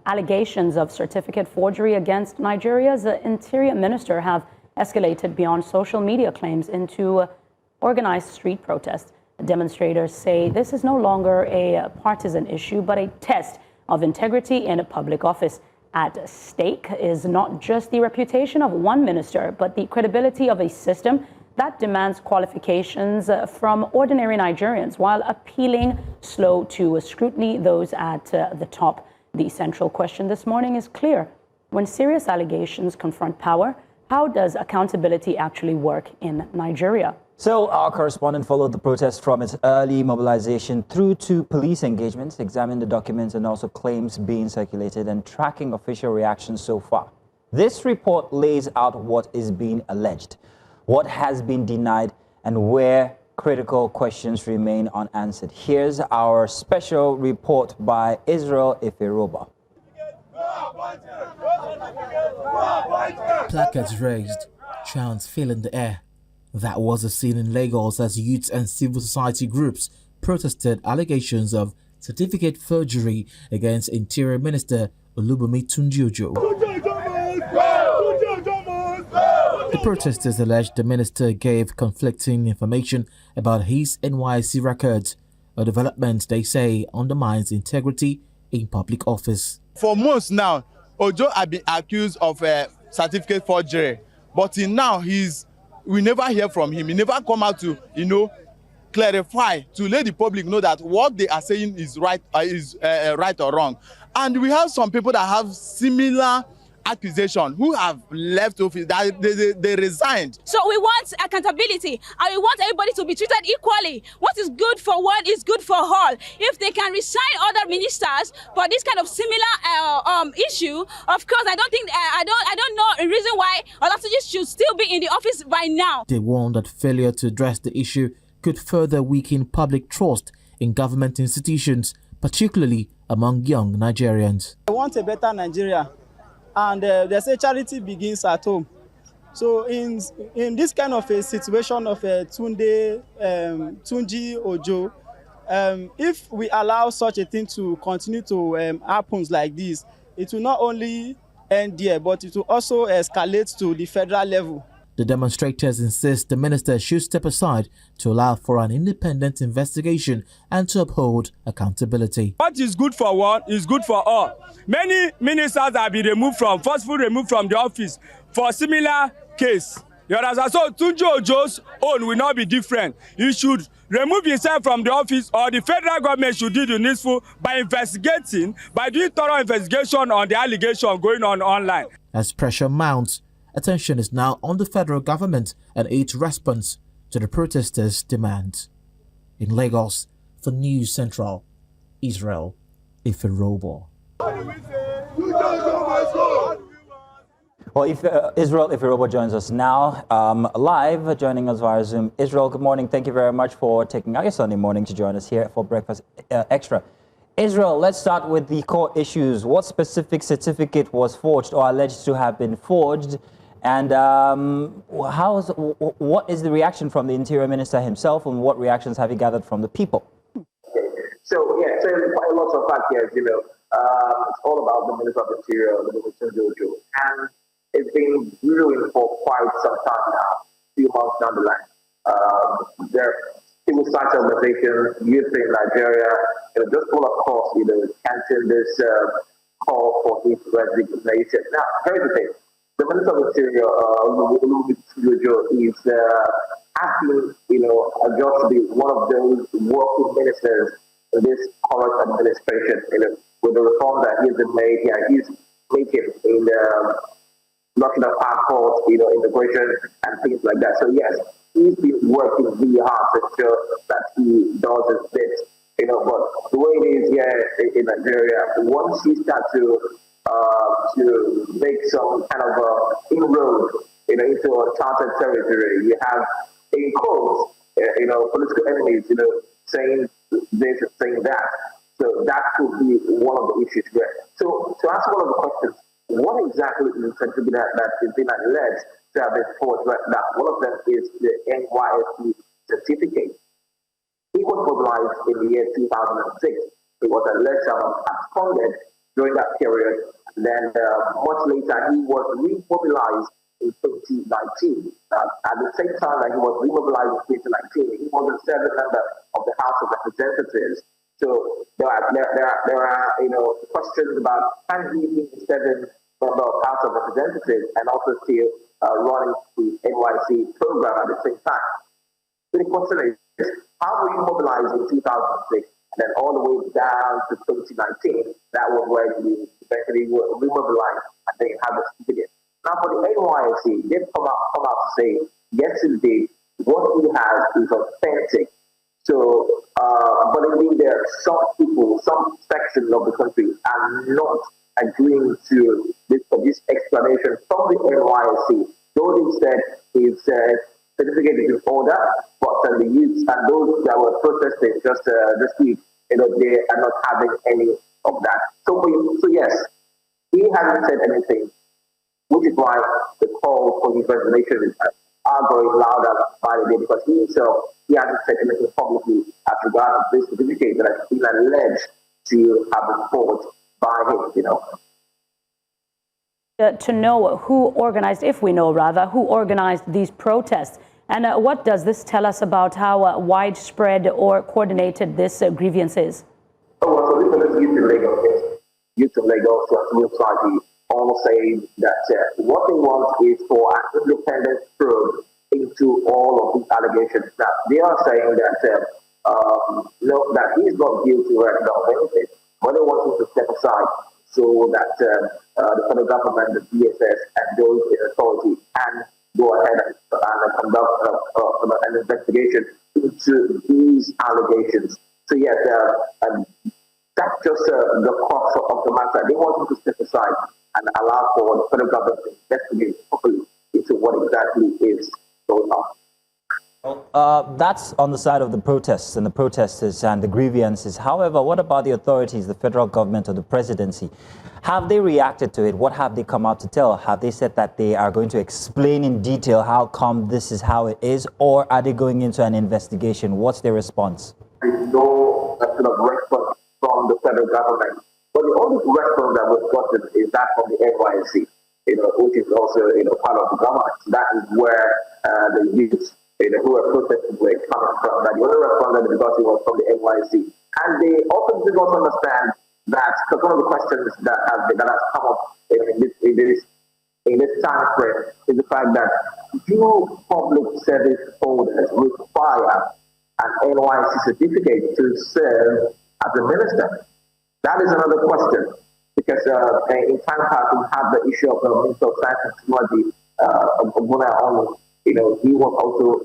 Allegations of certificate forgery against Nigeria's interior minister have escalated beyond social media claims into organized street protests. Demonstrators say this is no longer a partisan issue, but a test of integrity in a public office. At stake is not just the reputation of one minister, but the credibility of a system that demands qualifications from ordinary Nigerians while appealing slow to scrutiny those at the top. The central question this morning is clear. When serious allegations confront power, how does accountability actually work in Nigeria? So our correspondent followed the protest from its early mobilization through to police engagements, examined the documents and also claims being circulated and tracking official reactions so far. This report lays out what is being alleged, what has been denied, and where critical questions remain unanswered. Here's our special report by Israel Iferoba. Placards raised, chants filling the air. That was a scene in Lagos as youths and civil society groups protested allegations of certificate forgery against Interior Minister Olubunmi Tunji-Ojo. The protesters alleged the minister gave conflicting information about his NYSC records, a development they say undermines integrity in public office. For months now, Ojo has been accused of certificate forgery, but till now we never hear from him. He never come out to, clarify, to let the public know that what they are saying is right or wrong. And we have some people that have similar accusations who have left office, that they resigned. So we want accountability, and we want everybody to be treated equally. What is good for one is good for all. If they can resign other ministers for this kind of similar issue, of course, I don't know a reason why Olatunji should still be in the office by now. They warned that failure to address the issue could further weaken public trust in government institutions, particularly among young Nigerians. I want a better Nigeria. And they say charity begins at home. So in this kind of a situation of Tunji-Ojo, if we allow such a thing to continue to happen like this, it will not only end there, but it will also escalate to the federal level. The demonstrators insist the minister should step aside to allow for an independent investigation and to uphold accountability. What is good for one is good for all. Many ministers have been forcefully removed from the office for similar case. You understand? So Tunji-Ojo's own will not be different. He should remove himself from the office, or the federal government should do the needful by doing thorough investigation on the allegation going on online. As pressure mounts, attention is now on the federal government and its response to the protesters' demands. In Lagos, for News Central, Israel Iferoba. Well, if Israel Iferoba joins us now live, joining us via Zoom. Israel, good morning. Thank you very much for taking out your Sunday morning to join us here for Breakfast Extra. Israel, let's start with the core issues. What specific certificate was forged or alleged to have been forged? And what is the reaction from the Interior Minister himself, and what reactions have you gathered from the people? So quite a lot of facts here, it's all about the Minister of the Interior, Olubunmi Tunji-Ojo, and it's been brewing for quite some time now, a few months down the line. There are civil society organizations, youth in Nigeria, just full of course, canceling this call for his resignation. Now, here's the thing. The Minister of the Interior, Olubunmi Tunji-Ojo, is asking, just to be one of those working ministers in this current administration, with the reform that he's made here. He's making in looking at passports, immigration and things like that. So yes, he's been working really hard to ensure that he does his bit, but the way it is here in Nigeria, once he starts to make some kind of inroad, into uncharted territory, you have in quotes, political enemies, saying this and saying that. So that could be one of the issues there. So to answer one of the questions, what exactly is the certificate that is being alleged to have been forged right now? One of them is the NYSC certificate. It was mobilized in the year 2006. It was alleged to have absconded during that period. And then much later, he was remobilized in 2019. At the same time that he was remobilized in 2019, he was a serving member of the House of Representatives. So there are questions about can he be a serving member of House of Representatives and also still running the NYSC program at the same time. So the question is, how were you mobilized in 2006 and then all the way down to 2019? That was where you eventually were remobilized and then you have a certificate. Now for the NYSC, they've come out to say, yes indeed, what he has is authentic. So, but indeed there are some people, some sections of the country are not agreeing to this explanation from the NYSC. Though they said his certificate is in order, but the youths and those that were protesting just this week, they are not having any of that. So yes, he hasn't said anything, which is why the call for his resignation are going louder by the day, because he himself, he hasn't said anything publicly as regards this certificate that has been alleged to have been forged by him, To know who organized, if we know rather, who organized these protests. And what does this tell us about how widespread or coordinated this grievance is? Oh, well, so this is youth in Lagos. Youth in Lagos, civil society, all saying that what they want is for an independent probe into all of these allegations. Now, they are saying that no, that he is not guilty right now of anything, but they want him to step aside so that the federal government, the DSS, and those in authority can go ahead and conduct an investigation into these allegations. So yes, that's just the crux of the matter. They want him to step aside and allow for the federal government to investigate properly into what exactly is going on. That's on the side of the protests and the protesters and the grievances. However, what about the authorities, the federal government or the presidency? Have they reacted to it? What have they come out to tell? Have they said that they are going to explain in detail how come this is how it is, or are they going into an investigation? What's their response? There is no sort of response from the federal government. But the only response that was gotten is that from the NYSC, which is also part of the government. That is where the youth who are protesting were coming from. That the only response that they got was from the NYSC. And they also did not understand that, because one of the questions that has come up in this time frame is the fact that do public service holders require an NYSC certificate to serve as a minister? That is another question, because in time past we have the issue of the Minister of Science and Technology, Olubunmi. He was also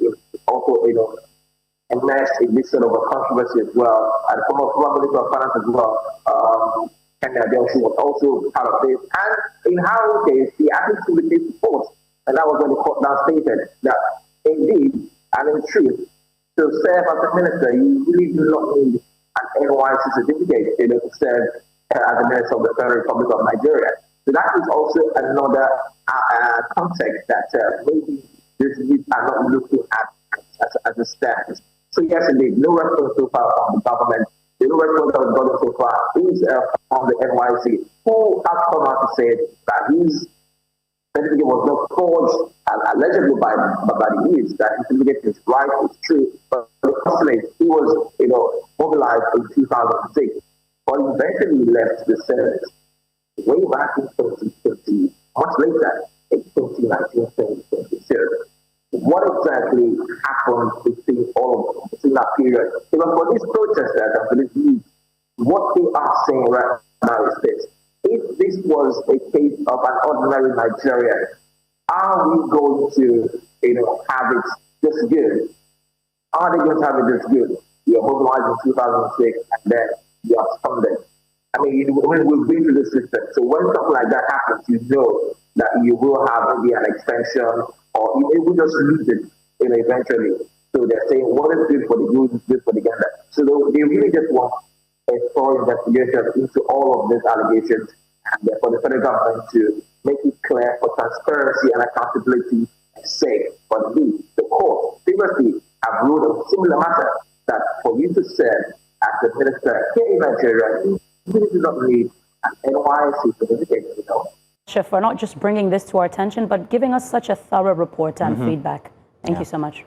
immersed in this sort of a controversy as well. And the former Minister of Finance as well, Kenya was also part of this. And in our case, he actually took the case to court, and that was when the court now stated that indeed and in truth, to serve as a minister, you really do not need an NYSC certificate to serve as a minister of the Federal Republic of Nigeria. So that is also another context that maybe these youth are not looking at as a stand. So yes, indeed, no response so far from the government. The no response that was gotten so far is from the NYSC, who have come out to say that his certificate was not forged allegedly by the youth, that his certificate is right, it's true. But the question is, he was mobilized in 2006, but eventually left the service way back in 2020, much later in 2019, 2020. What exactly happened between that period? Because for these protesters and for these youth, what they are saying right now is this: if this was a case of an ordinary Nigerian, are we going to have it this good? Are they going to have it this good? You are mobilized in 2006 and then you are suspended. I mean, we've been through the system. So when something like that happens, you know that you will have maybe an extension, or you will just lose it eventually. So they're saying what is good for the good is good for the gander. So they really just want a thorough investigation into all of these allegations, and for the federal government to make it clear for transparency and accountability sake. But the court previously have ruled on a similar matter, that for you to serve as the minister here in Nigeria, you really do not need an NYSC certificate, you know. Chef, for not just bringing this to our attention, but giving us such a thorough report and feedback. Thank you so much.